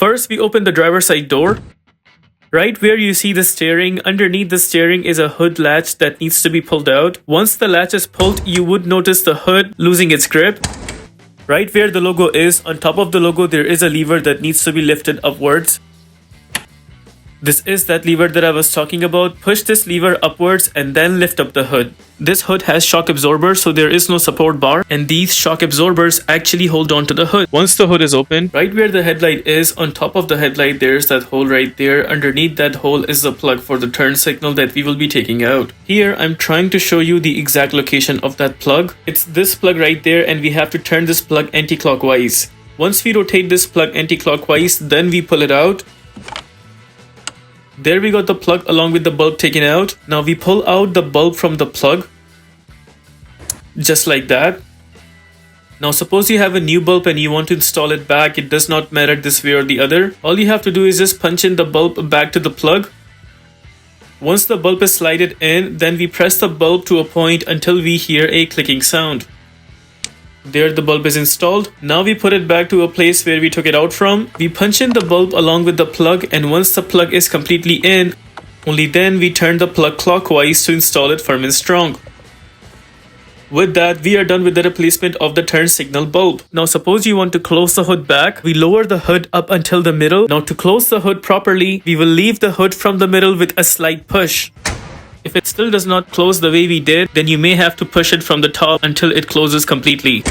First, we open the driver's side door. Right where you see the steering, underneath the steering is a hood latch that needs to be pulled out. Once the latch is pulled, you would notice the hood losing its grip. Right where the logo is, on top of the logo, there is a lever that needs to be lifted upwards. This is that lever that I was talking about. Push this lever upwards and then lift up the hood. This hood has shock absorbers, so there is no support bar, and these shock absorbers actually hold on to the hood. Once the hood is open, right where the headlight is, on top of the headlight there's that hole right there. Underneath that hole is the plug for the turn signal that we will be taking out. Here I'm trying to show you the exact location of that plug. It's this plug right there, and we have to turn this plug anti-clockwise. Once we rotate this plug anti-clockwise, then we pull it out. There we got the plug along with the bulb taken out. Now we pull out the bulb from the plug. Just like that. Now suppose you have a new bulb and you want to install it back. It does not matter this way or the other. All you have to do is just punch in the bulb back to the plug. Once the bulb is slided in, then we press the bulb to a point until we hear a clicking sound. There the bulb is installed. Now we put it back to a place where we took it out from. We punch in the bulb along with the plug, and once the plug is completely in, only then we turn the plug clockwise to install it firm and strong. With that, we are done with the replacement of the turn signal bulb. Now suppose you want to close the hood back. We lower the hood up until the middle. Now to close the hood properly, we will leave the hood from the middle with a slight push. If it still does not close the way we did, then you may have to push it from the top until it closes completely.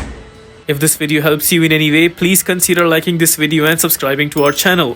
If this video helps you in any way, please consider liking this video and subscribing to our channel.